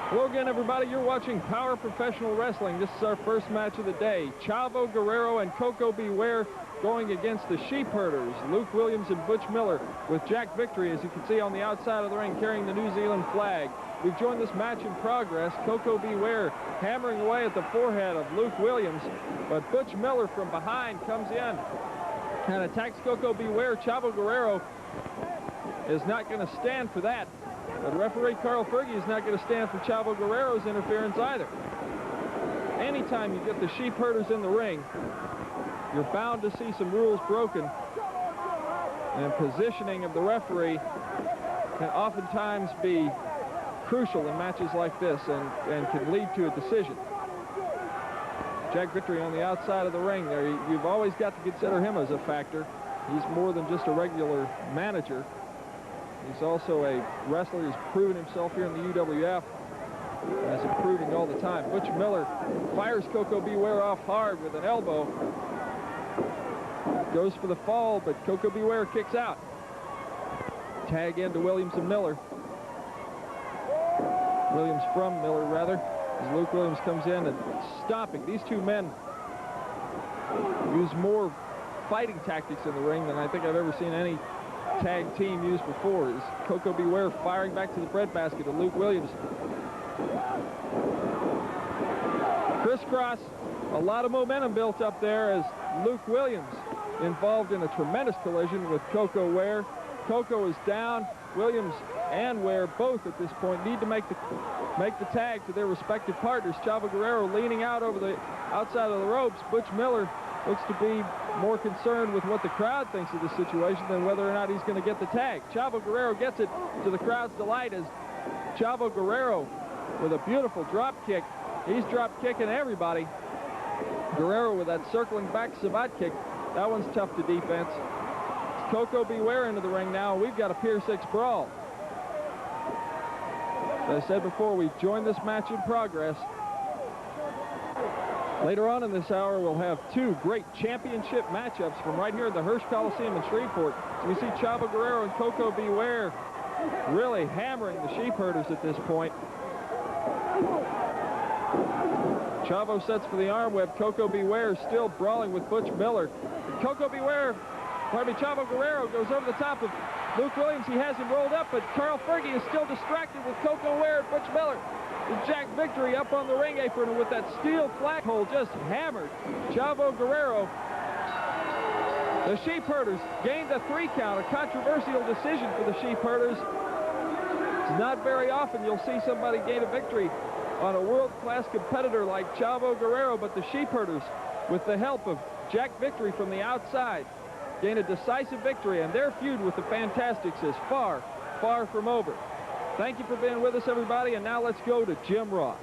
Hello again, everybody. You're watching Power Professional Wrestling. This is our first match of the day. Chavo Guerrero and Coco Beware going against the Sheep Herders, Luke Williams and Butch Miller, with Jack Victory, as you can see on the outside of the ring, carrying the New Zealand flag. We've joined this match in progress. Coco Beware hammering away at the forehead of Luke Williams, but Butch Miller from behind comes in and attacks Coco Beware. Chavo Guerrero is not going to stand for that. But referee Carl Fergie is not going to stand for Chavo Guerrero's interference either. Anytime you get the Sheep Herders in the ring, you're bound to see some rules broken. And positioning of the referee can oftentimes be crucial in matches like this and can lead to a decision. Jack Victory on the outside of the ring there. You've always got to consider him as a factor. He's more than just a regular manager. He's also a wrestler who's proven himself here in the UWF. As improving all the time. Butch Miller fires Coco Beware off hard with an elbow. Goes for the fall, but Coco Beware kicks out. Tag into Williams and Miller. Williams from Miller, rather, as Luke Williams comes in and stomping. These two men use more fighting tactics in the ring than I think I've ever seen any tag team used before. Is Coco Beware firing back to the breadbasket of Luke Williams. Crisscross, a lot of momentum built up there as Luke Williams involved in a tremendous collision with Coco Ware. Coco is down. Williams and Ware both at this point need to make the tag to their respective partners. Chavo Guerrero leaning out over the outside of the ropes. Butch Miller looks to be more concerned with what the crowd thinks of the situation than whether or not he's going to get the tag. Chavo Guerrero gets it to the crowd's delight as Chavo Guerrero with a beautiful drop kick. He's drop kicking everybody. Guerrero with that circling back savate kick. That one's tough to defense. Coco Beware into the ring now. We've got a Pier 6 brawl. As I said before, we've joined this match in progress. Later on in this hour, we'll have two great championship matchups from right here at the Hirsch Coliseum in Shreveport. So we see Chavo Guerrero and Coco Beware really hammering the Sheep Herders at this point. Chavo sets for the arm whip. Coco Beware still brawling with Butch Miller. Chavo Guerrero goes over the top of Luke Williams. He has him rolled up, but Carl Fergie is still distracted with Coco Ware and Butch Miller. Jack Victory up on the ring apron with that steel flagpole just hammered Chavo Guerrero. The Sheep Herders gained a 3 count, a controversial decision for the Sheep Herders. It's not very often you'll see somebody gain a victory on a world-class competitor like Chavo Guerrero, but the Sheep Herders, with the help of Jack Victory from the outside, gain a decisive victory, and their feud with the Fantastics is far, far from over. Thank you for being with us, everybody, and now let's go to Jim Ross.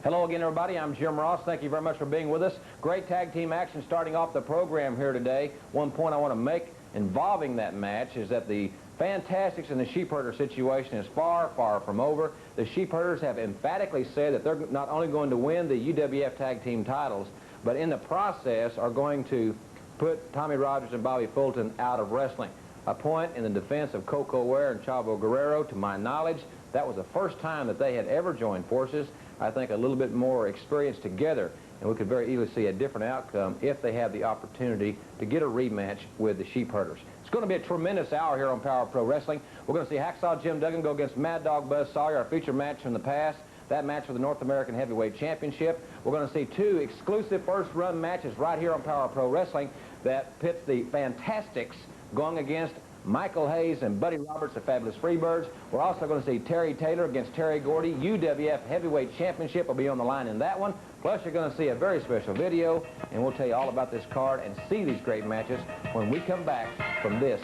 Hello again, everybody. I'm Jim Ross. Thank you very much for being with us. Great tag team action starting off the program here today. One point I want to make involving that match is that the Fantastics and the Sheep Herder situation is far, far from over. The Sheep Herders have emphatically said that they're not only going to win the UWF tag team titles, but in the process are going to put Tommy Rogers and Bobby Fulton out of wrestling. A point in the defense of Coco Ware and Chavo Guerrero. To my knowledge, that was the first time that they had ever joined forces. I think a little bit more experience together, and we could very easily see a different outcome if they have the opportunity to get a rematch with the Sheep Herders. It's going to be a tremendous hour here on Power Pro Wrestling. We're going to see Hacksaw Jim Duggan go against Mad Dog Buzz Sawyer, our featured match from the past. That match for the North American Heavyweight Championship. We're going to see two exclusive first-run matches right here on Power Pro Wrestling that pits the Fantastics going against Michael Hayes and Buddy Roberts, the Fabulous Freebirds. We're also going to see Terry Taylor against Terry Gordy. UWF Heavyweight Championship will be on the line in that one. Plus, you're going to see a very special video, and we'll tell you all about this card and see these great matches when we come back from this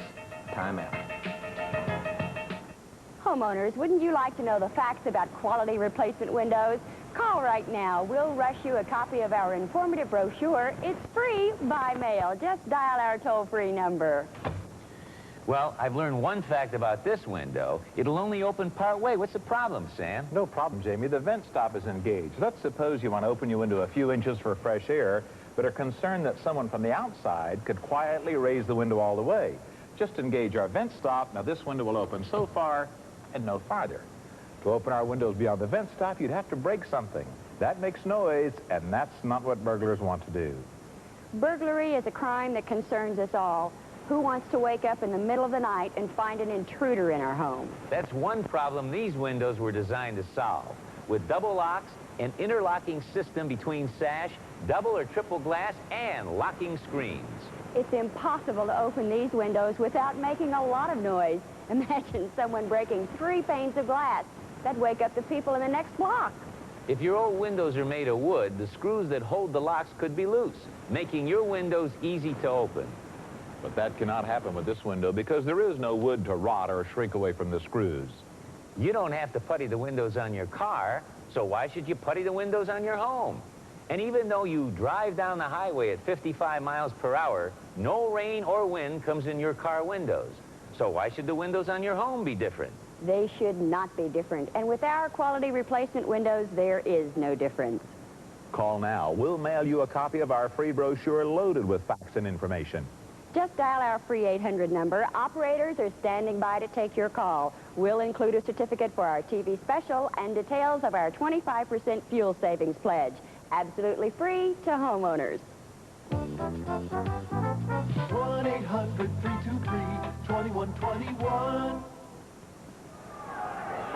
timeout. Homeowners, wouldn't you like to know the facts about quality replacement windows? Call right now. We'll rush you a copy of our informative brochure. It's free by mail. Just dial our toll-free number. Well, I've learned one fact about this window. It'll only open part way. What's the problem, Sam? No problem, Jamie. The vent stop is engaged. Let's suppose you want to open your window a few inches for fresh air, but are concerned that someone from the outside could quietly raise the window all the way. Just engage our vent stop. Now, this window will open so far and no farther. To open our windows beyond the vent stop, you'd have to break something. That makes noise, and that's not what burglars want to do. Burglary is a crime that concerns us all. Who wants to wake up in the middle of the night and find an intruder in our home? That's one problem these windows were designed to solve. With double locks, an interlocking system between sash, double or triple glass, and locking screens. It's impossible to open these windows without making a lot of noise. Imagine someone breaking 3 panes of glass. That'd wake up the people in the next block. If your old windows are made of wood, the screws that hold the locks could be loose, making your windows easy to open. But that cannot happen with this window because there is no wood to rot or shrink away from the screws. You don't have to putty the windows on your car, so why should you putty the windows on your home? And even though you drive down the highway at 55 miles per hour, no rain or wind comes in your car windows. So why should the windows on your home be different? They should not be different. And with our quality replacement windows, there is no difference. Call now. We'll mail you a copy of our free brochure loaded with facts and information. Just dial our free 800 number. Operators are standing by to take your call. We'll include a certificate for our TV special and details of our 25% fuel savings pledge. Absolutely free to homeowners. 1-800-323-2121.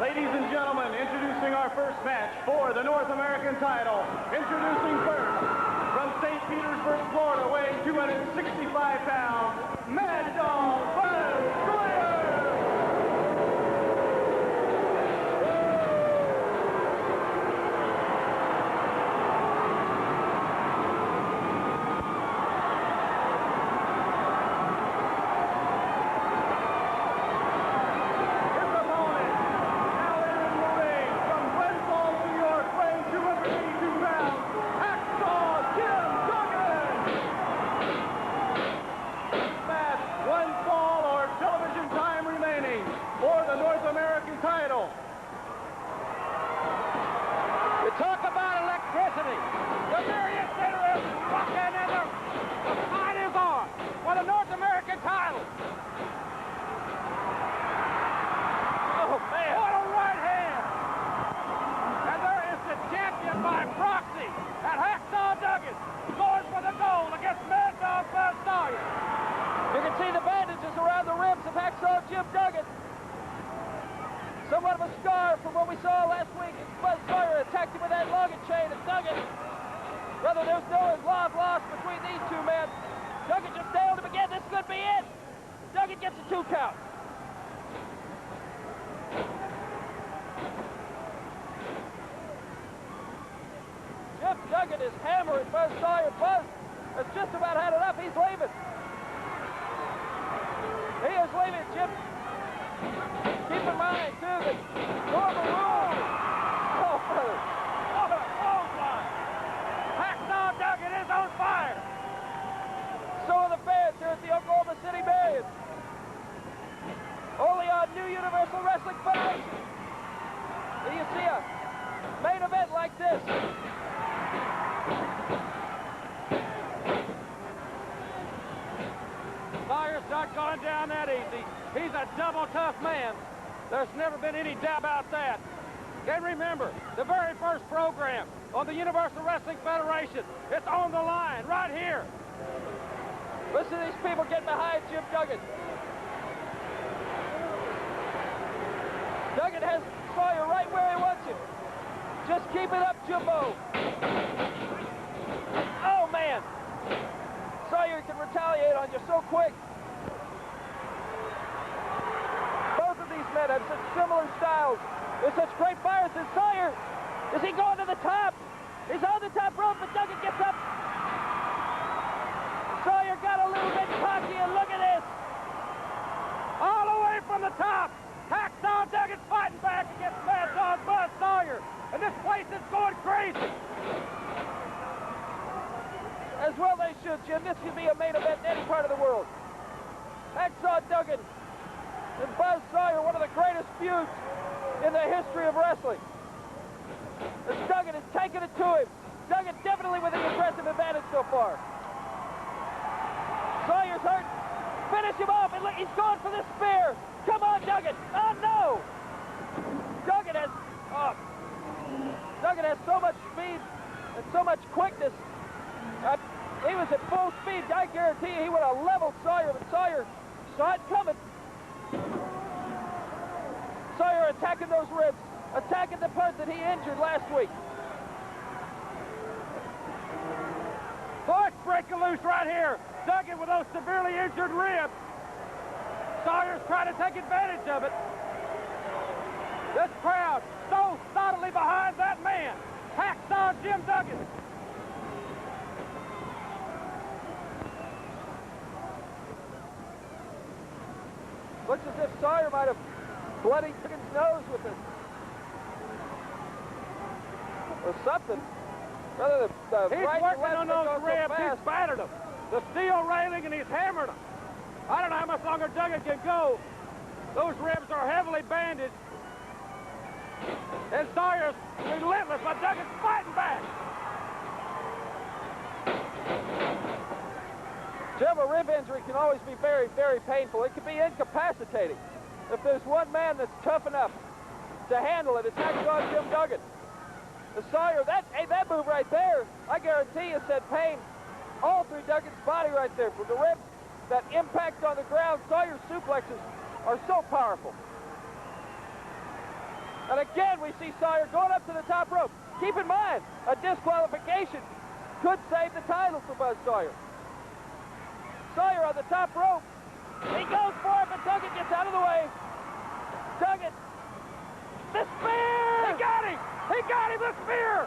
Ladies and gentlemen, introducing our first match for the North American title. Introducing first, from St. Petersburg, Florida, weighing 265 pounds, Mad Dog Buzz Sawyer! Talk about electricity. The Marion Center is rocking and the fight is on for the North American title. Oh, man. What a right hand. And there is the champion by proxy at Hacksaw Duggan. Going for the gold against Mad Dog Buzz Sawyer. You can see the bandages around the ribs of Hacksaw Jim Duggan. Somewhat of a scar from what we saw last week. Buzz Sawyer attacked him with that logging chain and Duggan. Brother, there's no love lost between these two men. Duggan just nailed him again. This could be it. Duggan gets a 2 count. Jim Duggan is hammering Buzz Sawyer. Buzz has just about had enough. He's leaving. He is leaving, Jim. Keep in mind, too, that normal rules. Oh, brother. What a clothesline. Hacksaw Duggan is on fire. So are the fans here at the Oklahoma City Marion. Only on New Universal Wrestling Federation do you see a main event like this. Sawyer's not going down that easy. He's a double tough man. There's never been any doubt about that. And remember, the very first program on the Universal Wrestling Federation, it's on the line right here. Listen to these people getting behind Jim Duggan. Duggan has Sawyer right where he wants him. Just keep it up, Jimbo. Oh, man. Sawyer can retaliate on you so quick. Both of these men have such similar styles. With such great fires as Sawyer. Is he going to the top? He's on the top rope, but Duggan gets up. Sawyer got a little bit cocky, and look at this. All the way from the top. Hacksaw Duggan fighting back against Mad Dog Buzz Sawyer. And this place is going crazy. As well they should, Jim. This could be a main event in any part of the world. Hacksaw Duggan and Buzz Sawyer, one of the greatest feuds in the history of wrestling. As Duggan is taking it to him. Duggan definitely with the aggressive advantage so far. Sawyer's hurt. Finish him off. And look, he's going for the spear. Come on, Duggan. Oh, no. so much quickness. He was at full speed. I guarantee you he would have leveled Sawyer, but Sawyer saw it coming. Sawyer attacking those ribs, attacking the part that he injured last week. Force breaking loose right here. Duggan with those severely injured ribs. Sawyer's trying to take advantage of it. This crowd so solidly behind that man. Hacksaw Jim Duggan. Looks as if Sawyer might have bloodied Duggan's nose with it. Or something. Rather the He's right working left on those goes so ribs. fast. He's battered them. The steel railing, and he's hammered them. I don't know how much longer Duggan can go. Those ribs are heavily bandaged. And Sawyer's relentless, but Duggan's fighting back. Jim, a rib injury can always be very, very painful. It can be incapacitating. If there's one man that's tough enough to handle it, it's Hacksaw Jim Duggan. The Sawyer, that move right there, I guarantee you sent pain all through Duggan's body right there. From the ribs, that impact on the ground, Sawyer's suplexes are so powerful. And again, we see Sawyer going up to the top rope. Keep in mind, a disqualification could save the title for Buzz Sawyer. Sawyer on the top rope. He goes for it, but Duggan gets out of the way. Duggan. The spear! He got him! He got him, the spear!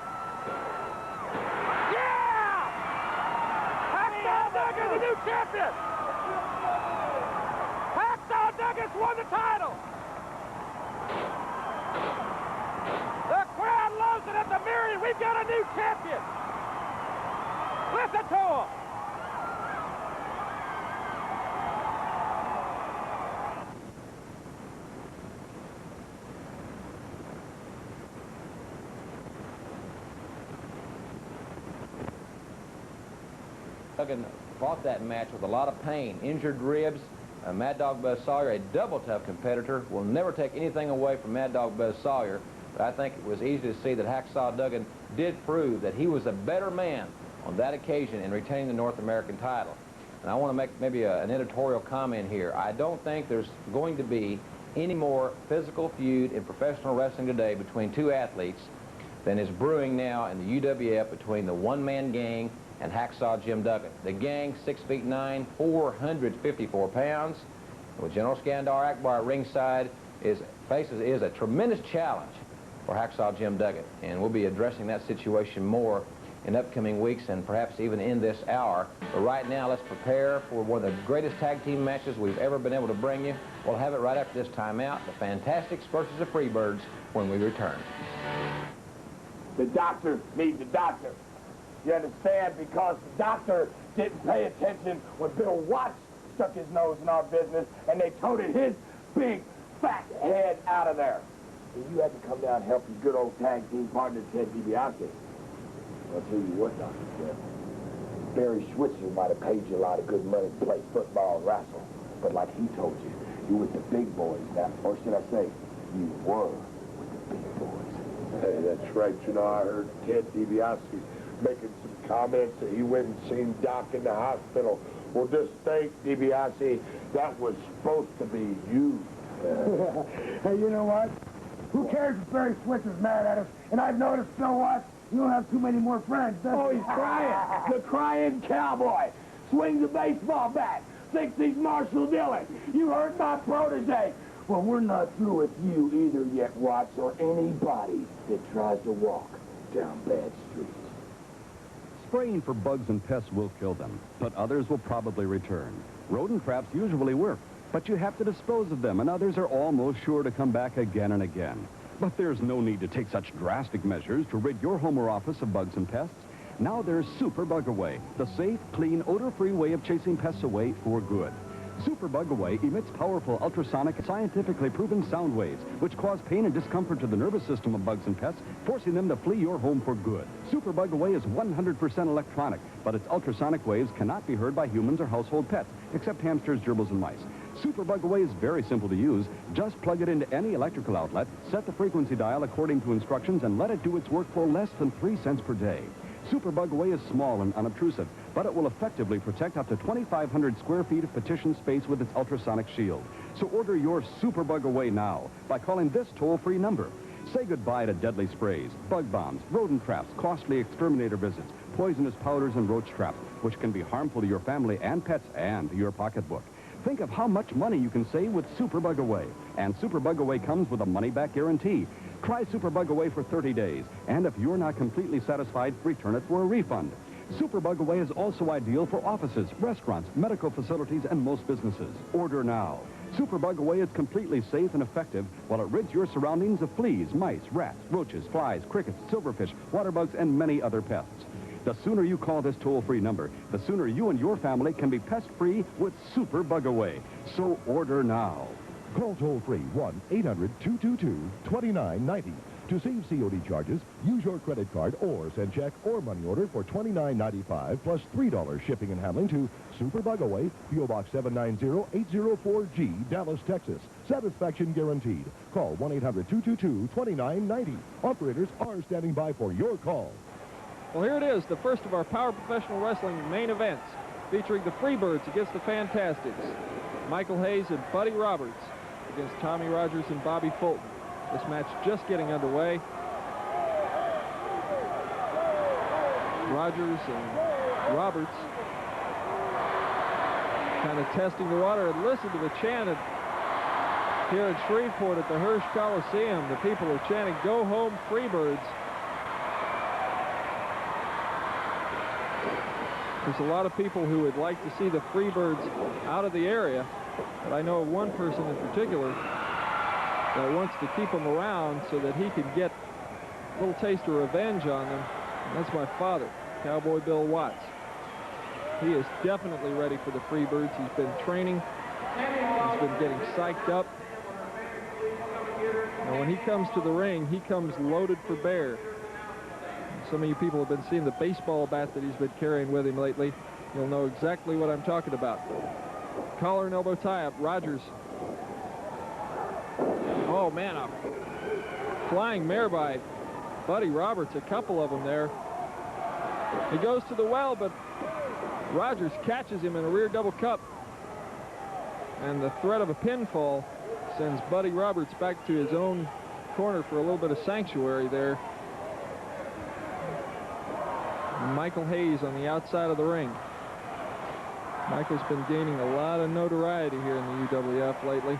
Yeah! Hacksaw Duggan, the new champion! Hacksaw Duggan's won the title! The crowd loves it at the Marion. We've got a new champion! Listen to him! Duggan fought that match with a lot of pain, injured ribs. Mad Dog Buzz Sawyer, a double tough competitor, will never take anything away from Mad Dog Buzz Sawyer. But I think it was easy to see that Hacksaw Duggan did prove that he was a better man on that occasion in retaining the North American title. And I want to make maybe an editorial comment here. I don't think there's going to be any more physical feud in professional wrestling today between two athletes than is brewing now in the UWF between the one-man gang and Hacksaw Jim Duggan. The gang, 6'9", 454 pounds. With General Skandar Akbar ringside, is a tremendous challenge for Hacksaw Jim Duggan. And we'll be addressing that situation more in upcoming weeks and perhaps even in this hour. But right now, let's prepare for one of the greatest tag team matches we've ever been able to bring you. We'll have it right after this timeout, the Fantastics versus the Freebirds, when we return. The doctor needs a doctor. You understand? Because the doctor didn't pay attention when Bill Watts stuck his nose in our business and they toted his big, fat head out of there. And you had to come down and help your good old tag team partner, Ted DiBiase. I'll tell you what, Dr. Ted. Barry Switzer might have paid you a lot of good money to play football and wrestle. But like he told you, you with the big boys now. Or should I say, you were with the big boys. Hey, that's right. You know, I heard Ted DiBiase making some comments that he went and seen Doc in the hospital. Well, just think, DiBiase, that was supposed to be you. Hey, you know what? Who cares if Barry Switzer's mad at us? And I've noticed, Bill Watts, you don't have too many more friends, does Oh, he? he's crying. The crying cowboy. Swings a baseball bat. Thinks he's Marshall Dillon. You heard my protege. Well, we're not through with you either yet, Watts, or anybody that tries to walk down bad streets. Spraying for bugs and pests will kill them, but others will probably return. Rodent traps usually work, but you have to dispose of them, and others are almost sure to come back again and again. But there's no need to take such drastic measures to rid your home or office of bugs and pests. Now there's Super Bug Away, the safe, clean, odor-free way of chasing pests away for good. Super Bug Away emits powerful ultrasonic, scientifically proven sound waves, which cause pain and discomfort to the nervous system of bugs and pests, forcing them to flee your home for good. Super Bug Away is 100% electronic, but its ultrasonic waves cannot be heard by humans or household pets, except hamsters, gerbils, and mice. Super Bug Away is very simple to use. Just plug it into any electrical outlet, set the frequency dial according to instructions, and let it do its work for less than 3 cents per day. Super Bug Away is small and unobtrusive, but it will effectively protect up to 2,500 square feet of petition space with its ultrasonic shield. So order your Super Bug Away now by calling this toll-free number. Say goodbye to deadly sprays, bug bombs, rodent traps, costly exterminator visits, poisonous powders, and roach traps, which can be harmful to your family and pets and to your pocketbook. Think of how much money you can save with Super Bug Away. And Super Bug Away comes with a money-back guarantee. Try Super Bug Away for 30 days, and if you're not completely satisfied, return it for a refund. Super Bug Away is also ideal for offices, restaurants, medical facilities, and most businesses. Order now. Super Bug Away is completely safe and effective while it rids your surroundings of fleas, mice, rats, roaches, flies, crickets, silverfish, water bugs, and many other pests. The sooner you call this toll-free number, the sooner you and your family can be pest-free with Super Bug Away. So order now. Call toll-free 1-800-222-2990. To save COD charges, use your credit card or send check or money order for $29.95 plus $3 shipping and handling to Super Bug Away, P.O. Box 790-804G, Dallas, Texas. Satisfaction guaranteed. Call 1-800-222-2990. Operators are standing by for your call. Well, here it is, the first of our Power Professional Wrestling main events, featuring the Freebirds against the Fantastics. Michael Hayes and Buddy Roberts against Tommy Rogers and Bobby Fulton. This match just getting underway. Rogers and Roberts kind of testing the water, and listen to the chant here at Shreveport at the Hirsch Coliseum. The people are chanting, "Go home, Freebirds." There's a lot of people who would like to see the Freebirds out of the area, but I know of one person in particular that wants to keep them around so that he can get a little taste of revenge on them. And that's my father, Cowboy Bill Watts. He is definitely ready for the Freebirds. He's been training. He's been getting psyched up. And when he comes to the ring, he comes loaded for bear. Some of you people have been seeing the baseball bat that he's been carrying with him lately. You'll know exactly what I'm talking about. Collar and elbow tie-up. Rogers. Oh, man, a flying mare by Buddy Roberts. A couple of them there. He goes to the well, but Rogers catches him in a rear double cup. And the threat of a pinfall sends Buddy Roberts back to his own corner for a little bit of sanctuary there. Michael Hayes on the outside of the ring. Michael's been gaining a lot of notoriety here in the UWF lately.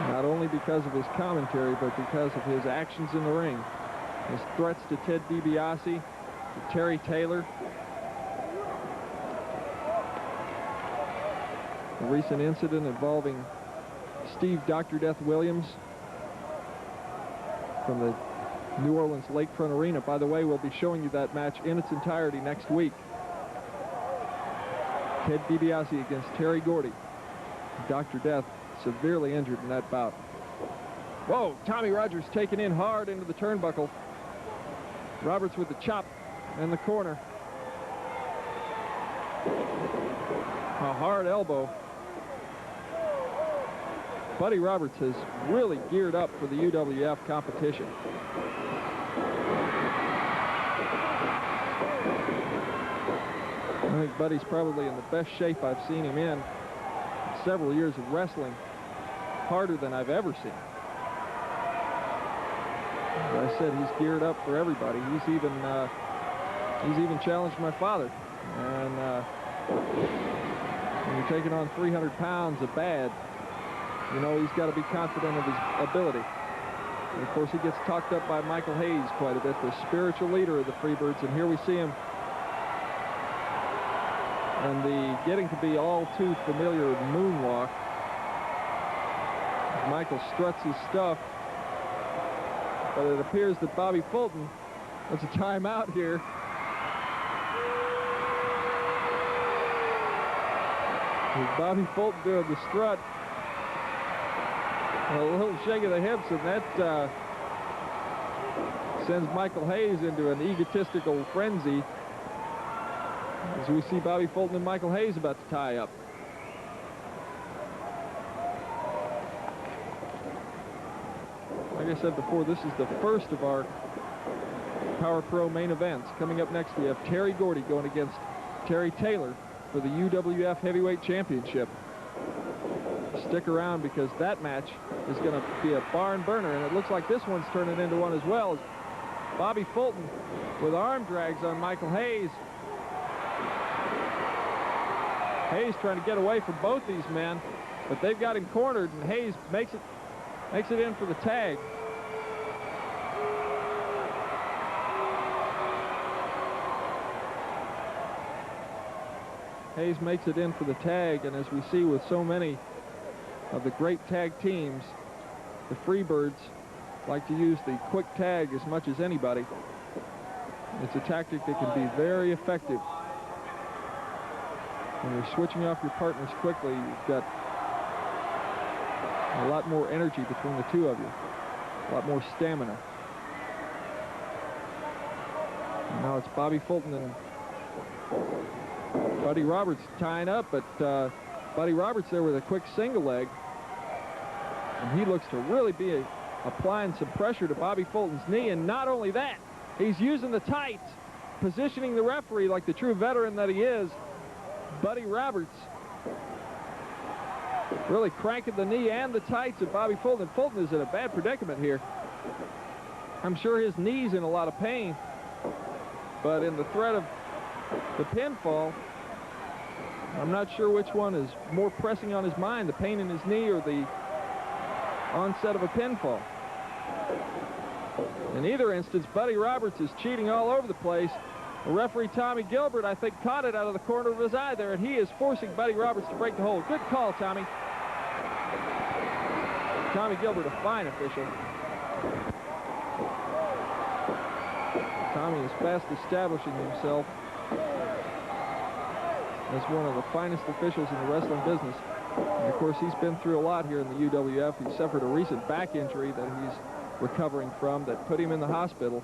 Not only because of his commentary, but because of his actions in the ring. His threats to Ted DiBiase, to Terry Taylor. A recent incident involving Steve Dr. Death Williams from the New Orleans Lakefront Arena. By the way, we'll be showing you that match in its entirety next week. Ted DiBiase against Terry Gordy. Dr. Death severely injured in that bout. Whoa, Tommy Rogers taken in hard into the turnbuckle. Roberts with the chop in the corner. A hard elbow. Buddy Roberts has really geared up for the UWF competition. I think Buddy's probably in the best shape I've seen him in several years of wrestling, harder than I've ever seen. As I said, he's geared up for everybody. He's even challenged my father. And when you're taking on 300 pounds of bad, you know he's got to be confident of his ability. And of course, he gets talked up by Michael Hayes quite a bit, the spiritual leader of the Freebirds. And here we see him. And the getting to be all too familiar with moonwalk. Michael struts his stuff. But it appears that Bobby Fulton, that's a timeout here. With Bobby Fulton doing the strut. A little shake of the hips, and that sends Michael Hayes into an egotistical frenzy as we see Bobby Fulton and Michael Hayes about to tie up. Like I said before, this is the first of our Power Pro main events. Coming up next, we have Terry Gordy going against Terry Taylor for the UWF Heavyweight Championship. Stick around because that match is going to be a barn burner, and it looks like this one's turning into one as well. As Bobby Fulton with arm drags on Michael Hayes. Hayes trying to get away from both these men, but they've got him cornered, and Hayes makes it in for the tag. Hayes makes it in for the tag, and as we see with so many of the great tag teams, the Freebirds like to use the quick tag as much as anybody. It's a tactic that can be very effective. When you're switching off your partners quickly, you've got a lot more energy between the two of you, a lot more stamina. And now it's Bobby Fulton and Buddy Roberts tying up, but Buddy Roberts there with a quick single leg. And he looks to really be applying some pressure to Bobby Fulton's knee. And not only that, he's using the tights, positioning the referee like the true veteran that he is. Buddy Roberts really cranking the knee and the tights of Bobby Fulton. Fulton is in a bad predicament here. I'm sure his knee's in a lot of pain, but in the threat of the pinfall, I'm not sure which one is more pressing on his mind, the pain in his knee or the onset of a pinfall. In either instance, Buddy Roberts is cheating all over the place. The referee, Tommy Gilbert, I think, caught it out of the corner of his eye there, and he is forcing Buddy Roberts to break the hold. Good call, Tommy. Tommy Gilbert, a fine official. Tommy is fast establishing himself as one of the finest officials in the wrestling business. And of course, he's been through a lot here in the UWF. He suffered a recent back injury that he's recovering from that put him in the hospital.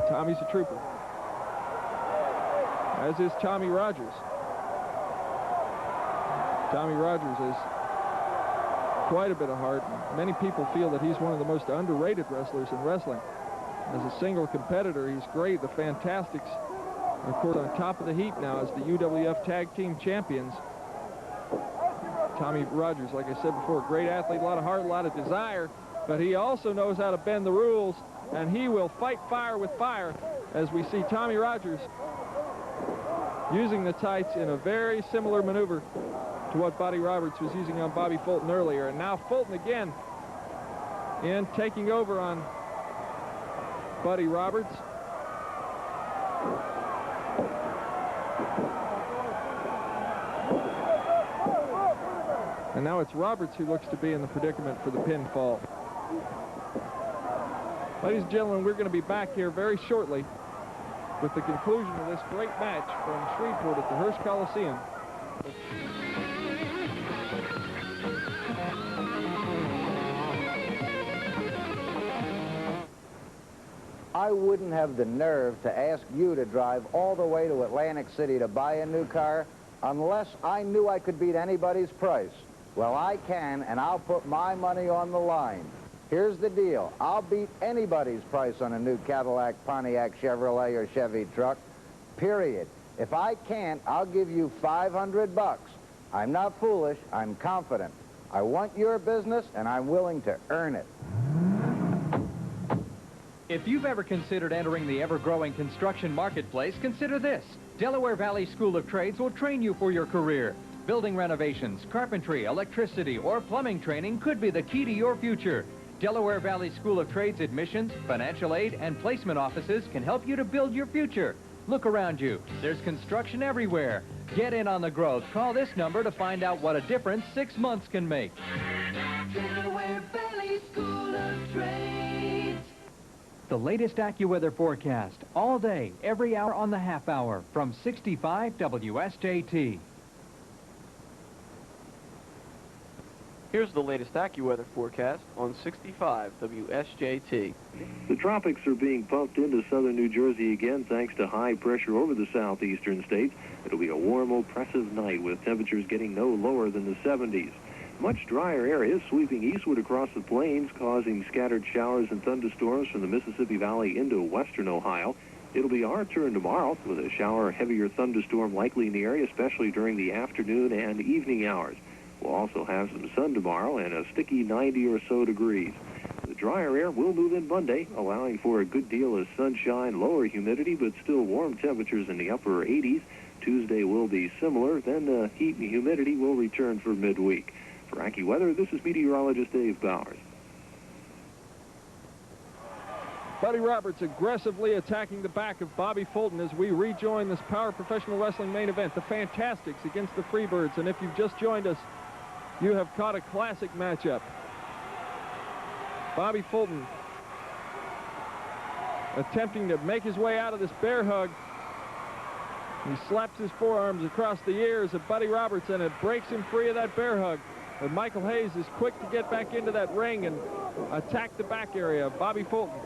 Tommy's a trooper, as is Tommy Rogers. Tommy Rogers has quite a bit of heart. Many people feel that he's one of the most underrated wrestlers in wrestling. As a single competitor, he's great. The Fantastics, of course, on top of the heap now as the UWF Tag Team Champions. Tommy Rogers, like I said before, great athlete, a lot of heart, a lot of desire, but he also knows how to bend the rules, and he will fight fire with fire, as we see Tommy Rogers using the tights in a very similar maneuver to what Buddy Roberts was using on Bobby Fulton earlier. And now Fulton again in, taking over on Buddy Roberts. And now it's Roberts who looks to be in the predicament for the pinfall. Ladies and gentlemen, we're going to be back here very shortly with the conclusion of this great match from Shreveport at the Hearst Coliseum. I wouldn't have the nerve to ask you to drive all the way to Atlantic City to buy a new car unless I knew I could beat anybody's price. Well, I can, and I'll put my money on the line. Here's the deal. I'll beat anybody's price on a new Cadillac, Pontiac, Chevrolet, or Chevy truck, period. If I can't, I'll give you $500. I'm not foolish. I'm confident. I want your business, and I'm willing to earn it. If you've ever considered entering the ever-growing construction marketplace, consider this. Delaware Valley School of Trades will train you for your career. Building renovations, carpentry, electricity, or plumbing training could be the key to your future. Delaware Valley School of Trades admissions, financial aid, and placement offices can help you to build your future. Look around you. There's construction everywhere. Get in on the growth. Call this number to find out what a difference 6 months can make. Delaware Valley School of Trades. The latest AccuWeather forecast, all day, every hour on the half hour, from 65 WSJT. Here's the latest AccuWeather forecast on 65 WSJT. The tropics are being pumped into southern New Jersey again thanks to high pressure over the southeastern states. It'll be a warm, oppressive night with temperatures getting no lower than the 70s. Much drier air is sweeping eastward across the plains, causing scattered showers and thunderstorms from the Mississippi Valley into western Ohio. It'll be our turn tomorrow with a shower, heavier thunderstorm likely in the area, especially during the afternoon and evening hours. We'll also have some sun tomorrow and a sticky 90 or so degrees. The drier air will move in Monday, allowing for a good deal of sunshine, lower humidity, but still warm temperatures in the upper 80s. Tuesday will be similar. Then the heat and humidity will return for midweek. For AccuWeather, this is meteorologist Dave Bowers. Buddy Roberts aggressively attacking the back of Bobby Fulton as we rejoin this Power Professional Wrestling main event, the Fantastics against the Freebirds. And if you've just joined us, you have caught a classic matchup. Bobby Fulton attempting to make his way out of this bear hug. He slaps his forearms across the ears of Buddy Roberts, and it breaks him free of that bear hug. But Michael Hayes is quick to get back into that ring and attack the back area of Bobby Fulton.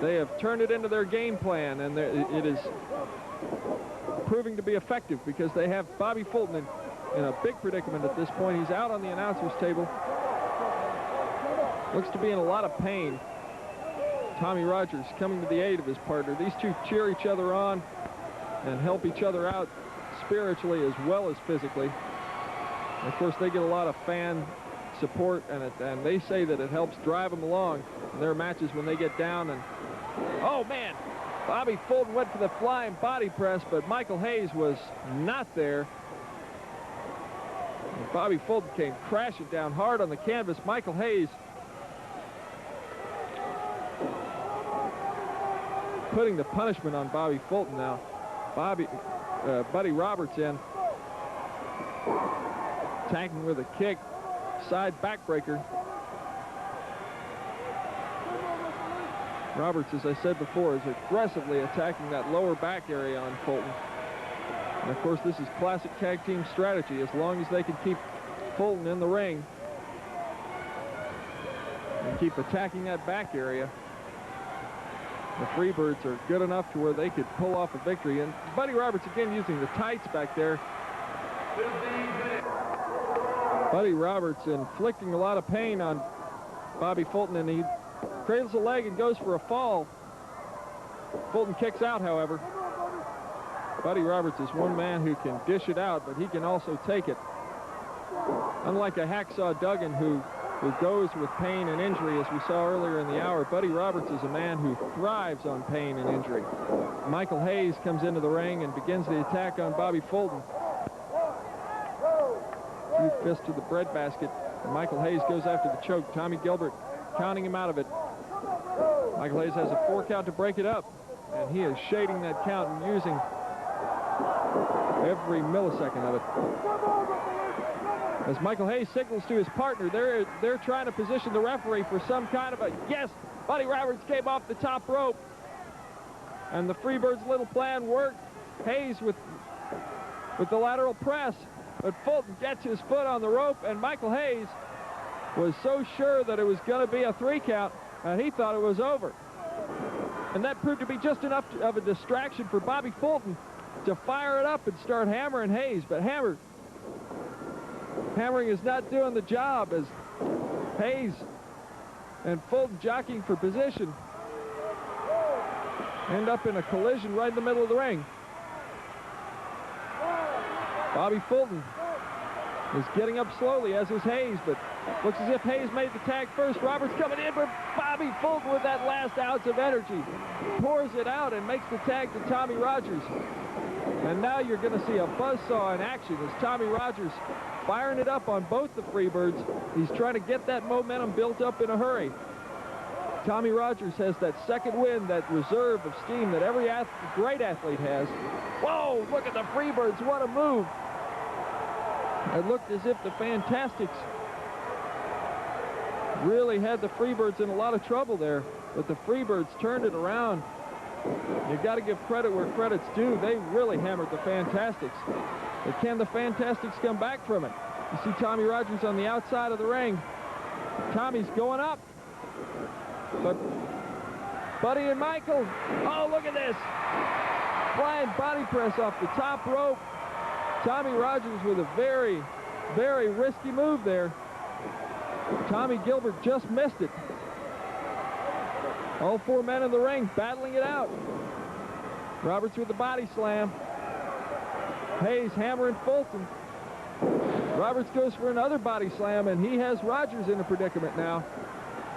They have turned it into their game plan, and it is proving to be effective because they have Bobby Fulton in a big predicament at this point. He's out on the announcer's table. Looks to be in a lot of pain. Tommy Rogers coming to the aid of his partner. These two cheer each other on and help each other out spiritually as well as physically. And of course, they get a lot of fan support, and they say that it helps drive them along in their matches when they get down. And oh man, Bobby Fulton went for the flying body press, but Michael Hayes was not there. And Bobby Fulton came crashing down hard on the canvas. Michael Hayes putting the punishment on Bobby Fulton now. Buddy Roberts in, attacking with a kick, side backbreaker. Roberts, as I said before, is aggressively attacking that lower back area on Fulton. And of course, this is classic tag team strategy. As long as they can keep Fulton in the ring and keep attacking that back area, the Freebirds are good enough to where they could pull off a victory. And Buddy Roberts again using the tights back there. Buddy Roberts inflicting a lot of pain on Bobby Fulton, and he cradles a leg and goes for a fall. Fulton kicks out, however. Buddy Roberts is one man who can dish it out, but he can also take it. Unlike a Hacksaw Duggan who goes with pain and injury, as we saw earlier in the hour, Buddy Roberts is a man who thrives on pain and injury. Michael Hayes comes into the ring and begins the attack on Bobby Fulton. Huge fist to the breadbasket. Michael Hayes goes after the choke. Tommy Gilbert counting him out of it. Michael Hayes has a 4 count to break it up, and he is shading that count and using every millisecond of it. As Michael Hayes signals to his partner, they're trying to position the referee for some kind of a, yes, Buddy Roberts came off the top rope, and the Freebirds' little plan worked. Hayes with the lateral press, but Fulton gets his foot on the rope, and Michael Hayes was so sure that it was going to be a 3 count, and he thought it was over. And that proved to be just enough of a distraction for Bobby Fulton to fire it up and start hammering Hayes, but hammering is not doing the job, as Hayes and Fulton, jockeying for position, end up in a collision right in the middle of the ring. Bobby Fulton is getting up slowly, as is Hayes, but looks as if Hayes made the tag first. Roberts coming in, but Bobby Fulton, with that last ounce of energy, pours it out and makes the tag to Tommy Rogers. And now you're going to see a buzzsaw in action as Tommy Rogers firing it up on both the Freebirds. He's trying to get that momentum built up in a hurry. Tommy Rogers has that second wind, that reserve of steam that every great athlete has. Whoa, look at the Freebirds, what a move. It looked as if the Fantastics really had the Freebirds in a lot of trouble there, but the Freebirds turned it around. You've got to give credit where credit's due. They really hammered the Fantastics. But can the Fantastics come back from it? You see Tommy Rogers on the outside of the ring. Tommy's going up. But Buddy and Michael, oh, look at this. Flying body press off the top rope. Tommy Rogers with a very Very risky move there. Tommy Gilbert just missed it. All four men in the ring battling it out. Roberts with the body slam. Hayes hammering Fulton. Roberts goes for another body slam, and he has Rogers in a predicament now.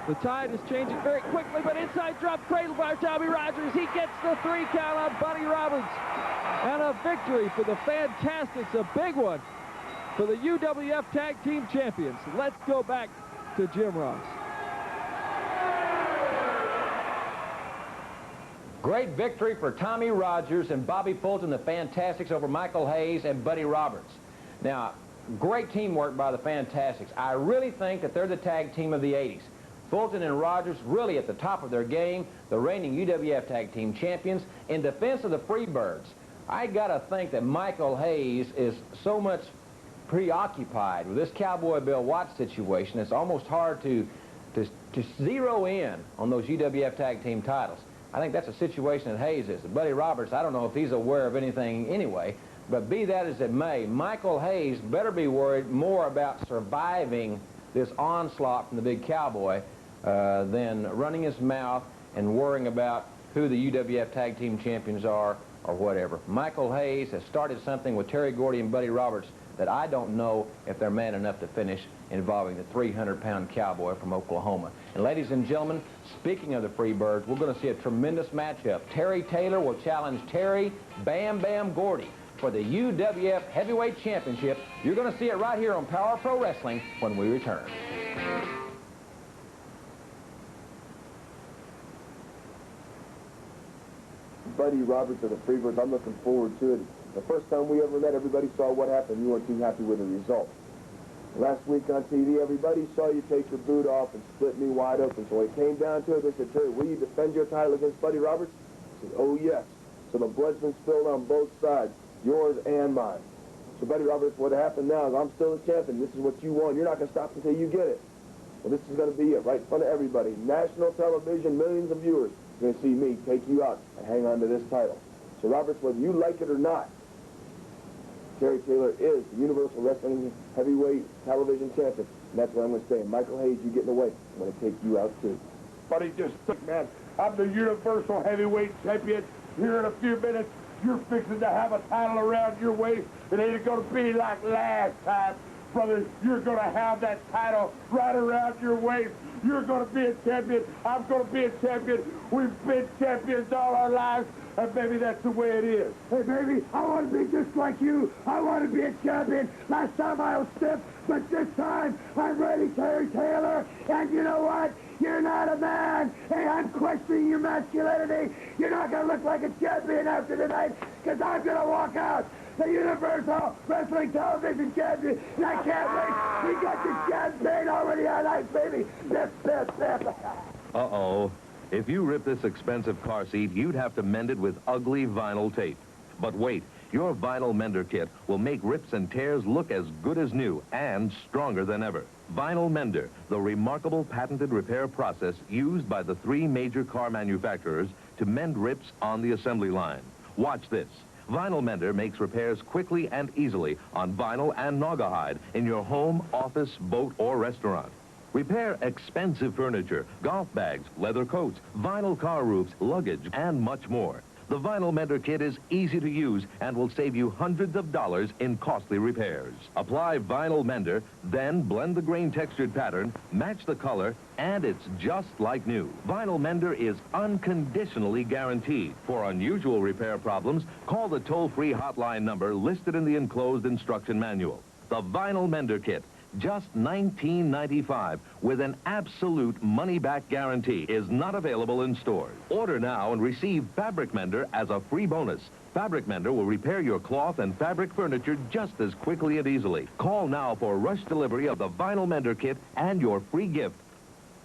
The tide is changing very quickly, but inside drop cradle by Tommy Rogers. He gets the 3 count on Buddy Roberts. And a victory for the Fantastics, a big one for the UWF Tag Team Champions. Let's go back to Jim Ross. Great victory for Tommy Rogers and Bobby Fulton, the Fantastics, over Michael Hayes and Buddy Roberts. Now, great teamwork by the Fantastics. I really think that they're the tag team of the 80s. Fulton and Rogers really at the top of their game, the reigning UWF Tag Team Champions. In defense of the Freebirds, I got to think that Michael Hayes is so much preoccupied with this Cowboy Bill Watts situation, it's almost hard to zero in on those UWF Tag Team titles. I think that's a situation that Hayes is. Buddy Roberts, I don't know if he's aware of anything anyway, but be that as it may, Michael Hayes better be worried more about surviving this onslaught from the big cowboy than running his mouth and worrying about who the UWF Tag Team Champions are or whatever. Michael Hayes has started something with Terry Gordy and Buddy Roberts that I don't know if they're man enough to finish, involving the 300-pound cowboy from Oklahoma. And ladies and gentlemen, speaking of the Freebirds, we're going to see a tremendous matchup. Terry Taylor will challenge Terry Bam Bam Gordy for the UWF Heavyweight Championship. You're going to see it right here on Power Pro Wrestling when we return. Buddy Roberts of the Freebirds, I'm looking forward to it. The first time we ever met, everybody saw what happened. You weren't too happy with the result. Last week on TV, everybody saw you take your boot off and split me wide open. So when it came down to it, they said, Terry, will you defend your title against Buddy Roberts? I said, oh, yes. So the blood's been spilled on both sides, yours and mine. So Buddy Roberts, what happened now is I'm still the champion. This is what you want. You're not going to stop until you get it. Well, this is going to be it, right in front of everybody. National television, millions of viewers are going to see me take you out and hang on to this title. So Roberts, whether you like it or not, Terry Taylor is the Universal Wrestling Heavyweight Television Champion. And that's what I'm going to say. Michael Hayes, you get in the way. I'm going to take you out, too. Buddy, just think, man. I'm the Universal Heavyweight Champion. Here in a few minutes, you're fixing to have a title around your waist. It ain't going to be like last time. Brother, you're going to have that title right around your waist. You're going to be a champion. I'm going to be a champion. We've been champions all our lives, and maybe that's the way it is. Hey, baby, I want to be just like you. I want to be a champion. Last time I was stiff, but this time I'm ready, Terry Taylor. And you know what? You're not a man. Hey, I'm questioning your masculinity. You're not going to look like a champion after tonight, because I'm going to walk out the Universal Wrestling Television Champion, and I can't wait. We got the champagne already on ice, baby. Sip. Uh-oh. If you rip this expensive car seat, you'd have to mend it with ugly vinyl tape. But wait, your vinyl mender kit will make rips and tears look as good as new and stronger than ever. Vinyl Mender, the remarkable patented repair process used by the 3 major car manufacturers to mend rips on the assembly line. Watch this. Vinyl Mender makes repairs quickly and easily on vinyl and naugahyde in your home, office, boat, or restaurant. Repair expensive furniture, golf bags, leather coats, vinyl car roofs, luggage, and much more. The Vinyl Mender kit is easy to use and will save you hundreds of dollars in costly repairs. Apply Vinyl Mender, then blend the grain textured pattern, match the color, and it's just like new. Vinyl Mender is unconditionally guaranteed. For unusual repair problems, call the toll-free hotline number listed in the enclosed instruction manual. The Vinyl Mender kit, just $19.95 with an absolute money-back guarantee, is not available in stores. Order now and receive Fabric Mender as a free bonus. Fabric Mender will repair your cloth and fabric furniture just as quickly and easily. Call now for rush delivery of the Vinyl Mender kit and your free gift.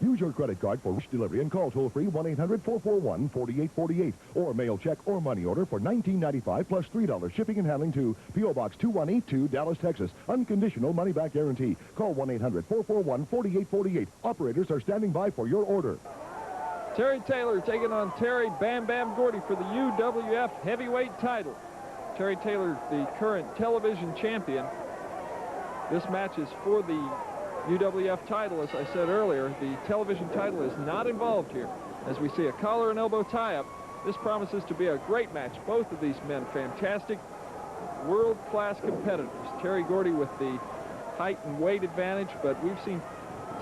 Use your credit card for rush delivery and call toll-free 1-800-441-4848 or mail check or money order for $19.95 plus $3 shipping and handling to P.O. Box 2182, Dallas, Texas. Unconditional money-back guarantee. Call 1-800-441-4848. Operators are standing by for your order. Terry Taylor taking on Terry Bam Bam Gordy for the UWF Heavyweight title. Terry Taylor, the current television champion. This match is for the UWF title, as I said earlier. The television title is not involved here. As we see a collar and elbow tie-up, this promises to be a great match. Both of these men, fantastic, world-class competitors. Terry Gordy with the height and weight advantage, but we've seen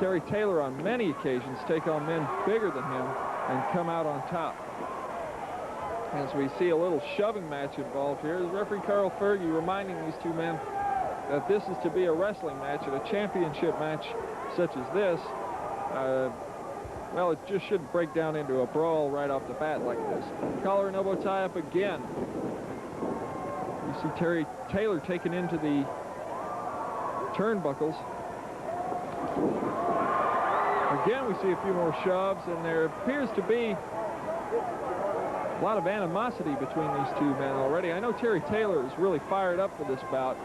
Terry Taylor on many occasions take on men bigger than him and come out on top. As we see a little shoving match involved here, referee Carl Fergie reminding these two men that this is to be a wrestling match, and a championship match such as this, well, it just shouldn't break down into a brawl right off the bat like this. Collar and elbow tie up again. You see Terry Taylor taken into the turnbuckles. Again, we see a few more shoves, and there appears to be a lot of animosity between these two men already. I know Terry Taylor is really fired up for this bout.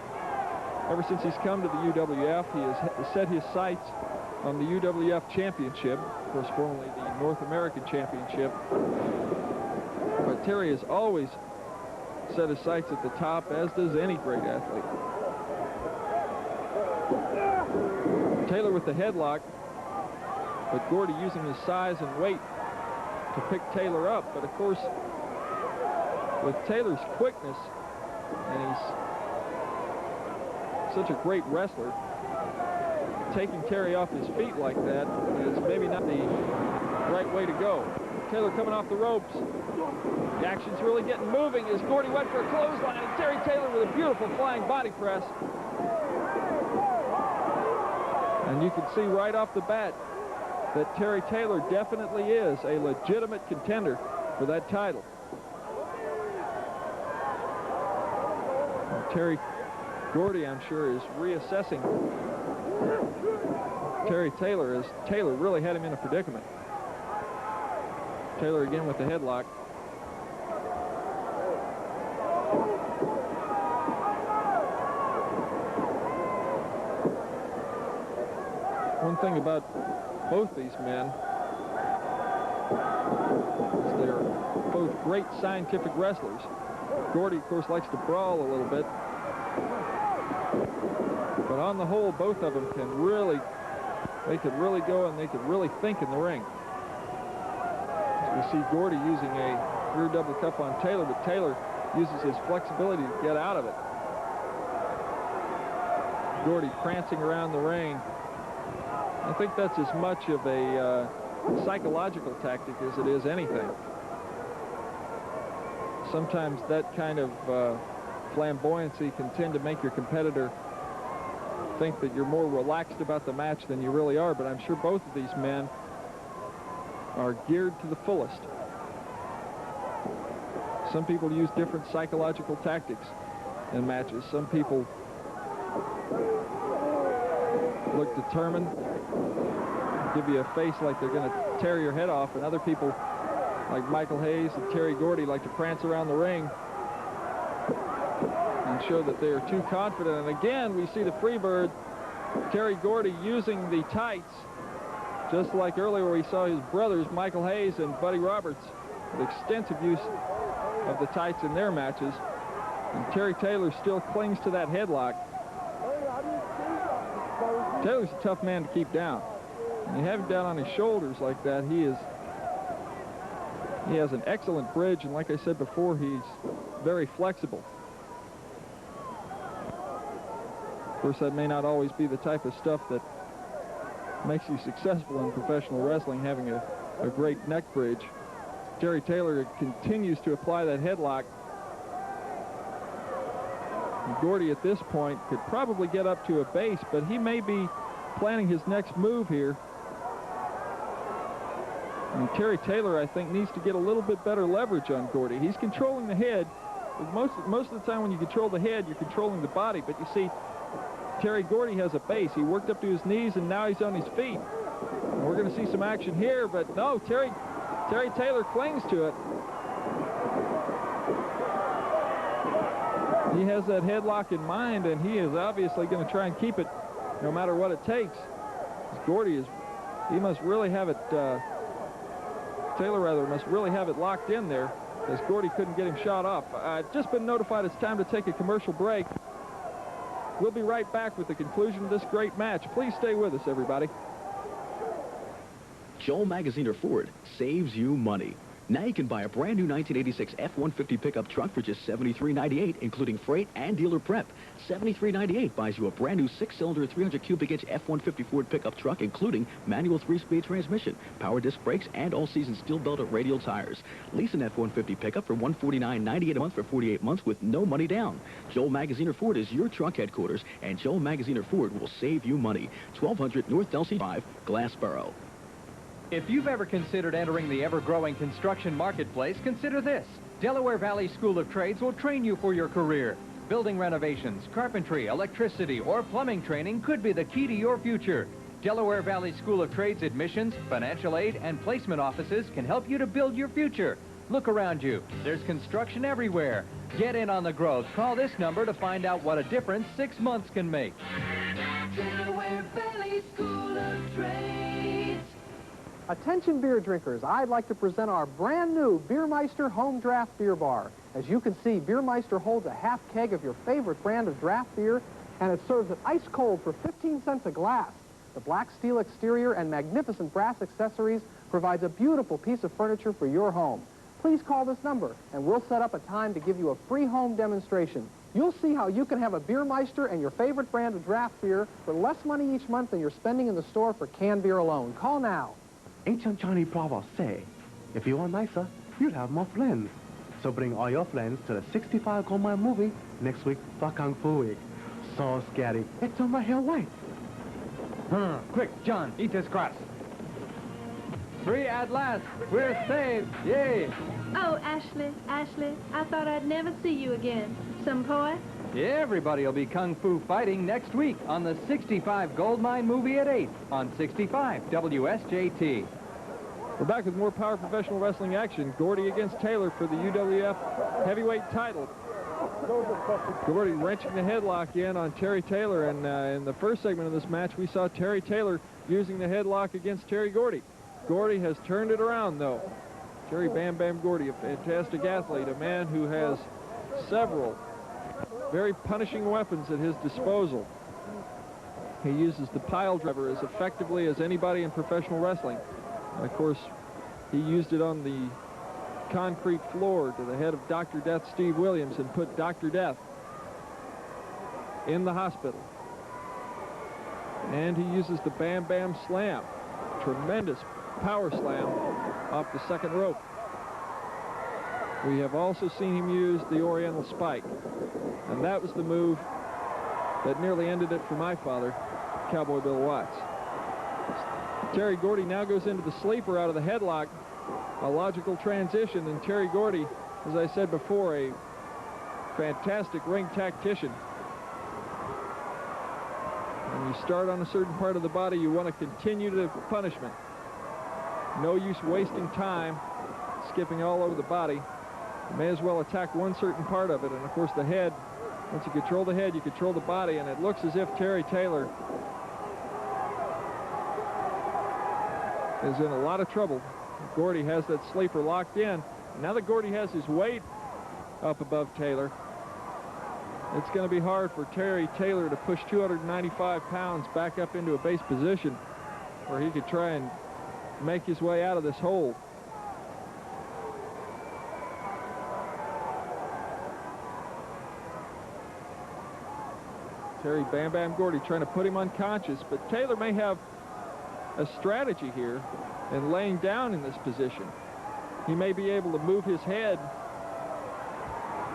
Ever since he's come to the UWF, he has set his sights on the UWF Championship, of course, formerly the North American Championship. But Terry has always set his sights at the top, as does any great athlete. Taylor with the headlock, but Gordy using his size and weight to pick Taylor up. But of course, with Taylor's quickness, and he's such a great wrestler, taking Terry off his feet like that is maybe not the right way to go. Taylor coming off the ropes. The action's really getting moving as Gordy went for a clothesline, and Terry Taylor with a beautiful flying body press. And you can see right off the bat that Terry Taylor definitely is a legitimate contender for that title. And Terry Gordy, I'm sure, is reassessing Terry Taylor, as Taylor really had him in a predicament. Taylor again with the headlock. One thing about both these men is they're both great scientific wrestlers. Gordy, of course, likes to brawl a little bit. But on the whole, both of them can really, they could really go and they could really think in the ring. As we see Gordy using a rear double cup on Taylor, but Taylor uses his flexibility to get out of it. Gordy prancing around the ring. I think that's as much of a psychological tactic as it is anything. Sometimes that kind of flamboyancy can tend to make your competitor think that you're more relaxed about the match than you really are, but I'm sure both of these men are geared to the fullest. Some people use different psychological tactics in matches. Some people look determined, give you a face like they're going to tear your head off, and other people like Michael Hayes and Terry Gordy like to prance around the ring and show that they are too confident. And again, we see the Freebird, Terry Gordy, using the tights, just like earlier where we saw his brothers, Michael Hayes and Buddy Roberts, with extensive use of the tights in their matches. And Terry Taylor still clings to that headlock. Taylor's a tough man to keep down. When you have him down on his shoulders like that, he has an excellent bridge, and like I said before, he's very flexible. Of course, that may not always be the type of stuff that makes you successful in professional wrestling, having a great neck bridge. Terry Taylor continues to apply that headlock. And Gordy at this point could probably get up to a base, but he may be planning his next move here. And Terry Taylor, I think, needs to get a little bit better leverage on Gordy. He's controlling the head. Most of the time when you control the head, you're controlling the body. But you see, Terry Gordy has a base. He worked up to his knees, and now he's on his feet. And we're going to see some action here, but no, Terry Taylor clings to it. He has that headlock in mind, and he is obviously going to try and keep it no matter what it takes. Gordy he must really have it, Taylor rather, must really have it locked in there, as Gordy couldn't get him shot off. I've just been notified it's time to take a commercial break. We'll be right back with the conclusion of this great match. Please stay with us, everybody. Joel Magaziner Ford saves you money. Now you can buy a brand new 1986 F-150 pickup truck for just $73.98, including freight and dealer prep. $73.98 buys you a brand new 6-cylinder, 300 cubic inch F-150 Ford pickup truck, including manual 3-speed transmission, power disc brakes, and all-season steel-belted radial tires. Lease an F-150 pickup for $149.98 a month for 48 months with no money down. Joel Magaziner Ford is your truck headquarters, and Joel Magaziner Ford will save you money. 1200 North Delsey Drive, Glassboro. If you've ever considered entering the ever-growing construction marketplace, consider this. Delaware Valley School of Trades will train you for your career. Building renovations, carpentry, electricity, or plumbing training could be the key to your future. Delaware Valley School of Trades admissions, financial aid, and placement offices can help you to build your future. Look around you. There's construction everywhere. Get in on the growth. Call this number to find out what a difference 6 months can make. Delaware Valley School of Trades. Attention beer drinkers, I'd like to present our brand new Beermeister Home Draft Beer Bar. As you can see, Beermeister holds a half keg of your favorite brand of draft beer, and it serves it ice cold for 15 cents a glass. The black steel exterior and magnificent brass accessories provides a beautiful piece of furniture for your home. Please call this number, and we'll set up a time to give you a free home demonstration. You'll see how you can have a Beermeister and your favorite brand of draft beer for less money each month than you're spending in the store for canned beer alone. Call now. Ancient Chinese proverbs say, if you are nicer, you'll have more friends. So bring all your friends to the 65 Gold Mine movie next week for Kung Fu Week. So scary, it turned my hair white. Quick, John, eat this crust. 3 at last. We're saved. Yay. Oh, Ashley, I thought I'd never see you again. Some point? Everybody will be Kung Fu fighting next week on the 65 Gold Mine movie at 8 on 65 WSJT. We're back with more Power Professional Wrestling action. Gordy against Taylor for the UWF heavyweight title. Gordy wrenching the headlock in on Terry Taylor, and in the first segment of this match, we saw Terry Taylor using the headlock against Terry Gordy. Gordy has turned it around, though. Terry Bam Bam Gordy, a fantastic athlete, a man who has several very punishing weapons at his disposal. He uses the pile driver as effectively as anybody in professional wrestling. And of course, he used it on the concrete floor to the head of Dr. Death Steve Williams and put Dr. Death in the hospital. And he uses the Bam Bam Slam, tremendous power slam off the second rope. We have also seen him use the Oriental Spike, and that was the move that nearly ended it for my father, Cowboy Bill Watts. Terry Gordy now goes into the sleeper out of the headlock, a logical transition, and Terry Gordy, as I said before, a fantastic ring tactician. When you start on a certain part of the body, you want to continue the punishment. No use wasting time skipping all over the body. You may as well attack one certain part of it, and of course the head. Once you control the head, you control the body, and it looks as if Terry Taylor is in a lot of trouble. Gordy has that sleeper locked in. Now that Gordy has his weight up above Taylor, it's going to be hard for Terry Taylor to push 295 pounds back up into a base position where he could try and make his way out of this hole. Terry Bam Bam Gordy trying to put him unconscious, but Taylor may have a strategy here in laying down in this position. He may be able to move his head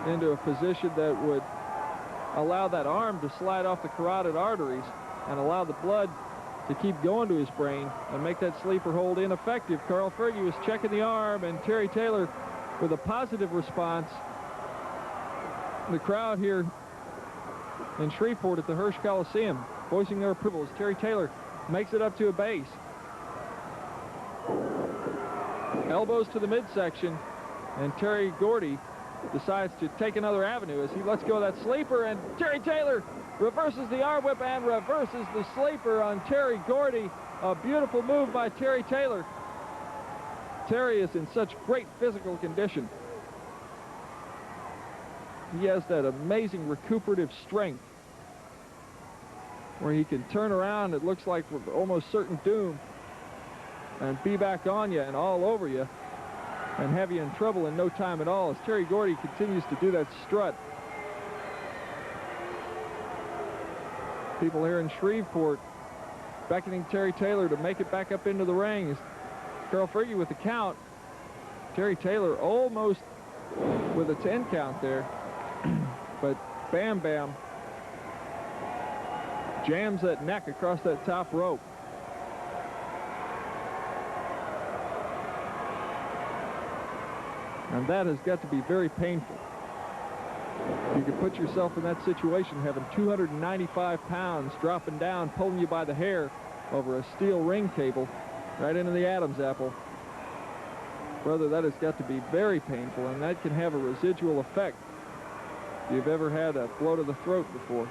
into a position that would allow that arm to slide off the carotid arteries and allow the blood to keep going to his brain and make that sleeper hold ineffective. Carl Fergie was checking the arm, and Terry Taylor with a positive response. The crowd here in Shreveport at the Hirsch Coliseum voicing their approval as Terry Taylor makes it up to a base. Elbows to the midsection, and Terry Gordy decides to take another avenue as he lets go of that sleeper, and Terry Taylor reverses the arm whip and reverses the sleeper on Terry Gordy. A beautiful move by Terry Taylor. Terry is in such great physical condition. He has that amazing recuperative strength. where he can turn around, it looks like with almost certain doom, and be back on you and all over you and have you in trouble in no time at all as Terry Gordy continues to do that strut. People here in Shreveport beckoning Terry Taylor to make it back up into the ring. Carl Fergie with the count. Terry Taylor almost with a 10 count there. But Bam Bam jams that neck across that top rope. And that has got to be very painful. You can put yourself in that situation, having 295 pounds dropping down, pulling you by the hair over a steel ring cable right into the Adam's apple. Brother, that has got to be very painful, and that can have a residual effect if you've ever had a blow to the throat before.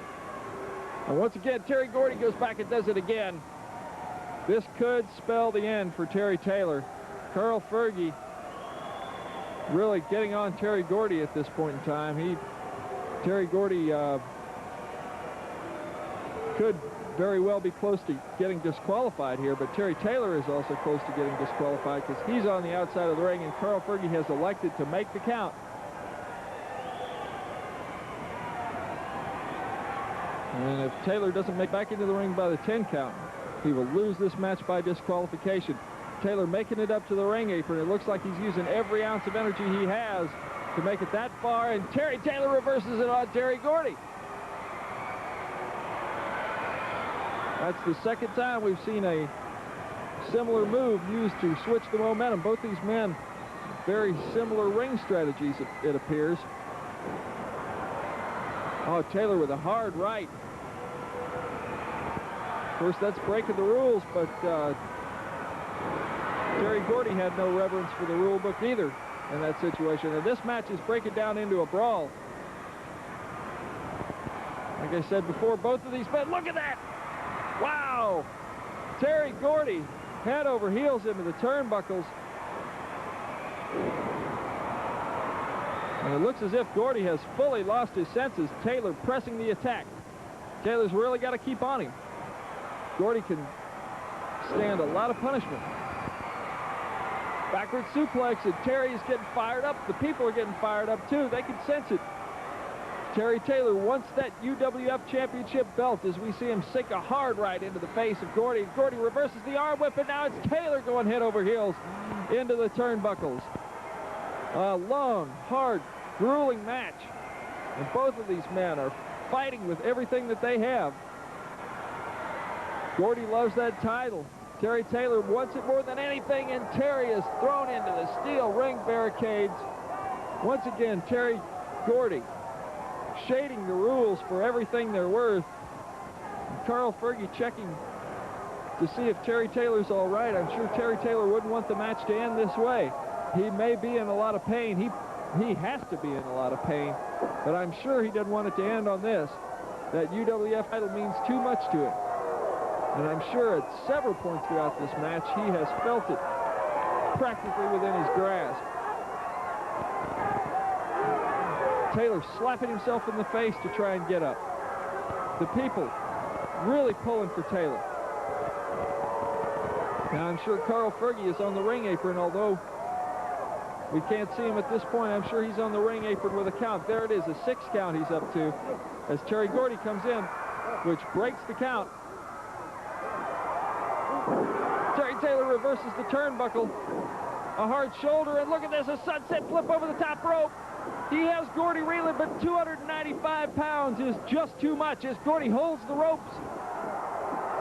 And once again, Terry Gordy goes back and does it again. This could spell the end for Terry Taylor. Carl Fergie really getting on Terry Gordy at this point in time. Terry Gordy could very well be close to getting disqualified here, but Terry Taylor is also close to getting disqualified because he's on the outside of the ring, and Carl Fergie has elected to make the count. And if Taylor doesn't make back into the ring by the 10 count, he will lose this match by disqualification. Taylor making it up to the ring apron. It looks like he's using every ounce of energy he has to make it that far, and Terry Taylor reverses it on Terry Gordy. That's the second time we've seen a similar move used to switch the momentum. Both these men, very similar ring strategies, it appears. Oh, Taylor with a hard right. Of course, that's breaking the rules, but Terry Gordy had no reverence for the rule book either in that situation. And this match is breaking down into a brawl. Like I said before, both of these men, look at that! Wow! Terry Gordy head over heels into the turnbuckles. And it looks as if Gordy has fully lost his senses. Taylor pressing the attack. Taylor's really got to keep on him. Gordy can stand a lot of punishment. Backward suplex, and Terry's getting fired up. The people are getting fired up too. They can sense it. Terry Taylor wants that UWF championship belt as we see him sink a hard right into the face of Gordy. Gordy reverses the arm whip, and now it's Taylor going head over heels into the turnbuckles. A long, hard, grueling match. And both of these men are fighting with everything that they have. Gordy loves that title. Terry Taylor wants it more than anything, and Terry is thrown into the steel ring barricades. Once again, Terry Gordy shading the rules for everything they're worth. And Carl Fergie checking to see if Terry Taylor's all right. I'm sure Terry Taylor wouldn't want the match to end this way. He may be in a lot of pain. He has to be in a lot of pain, but I'm sure he doesn't want it to end on this. That UWF title means too much to him. And I'm sure at several points throughout this match, he has felt it practically within his grasp. Taylor slapping himself in the face to try and get up. The people really pulling for Taylor. Now, I'm sure Carl Fergie is on the ring apron, although we can't see him at this point. I'm sure he's on the ring apron with a count. There it is, a 6 count he's up to as Terry Gordy comes in, which breaks the count. Terry Taylor reverses the turnbuckle. A hard shoulder, and look at this, a sunset flip over the top rope. He has Gordy reeling, but 295 pounds is just too much as Gordy holds the ropes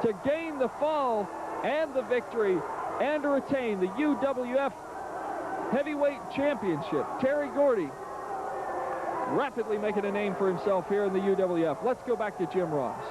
to gain the fall and the victory and to retain the UWF Heavyweight Championship. Terry Gordy rapidly making a name for himself here in the UWF. Let's go back to Jim Ross.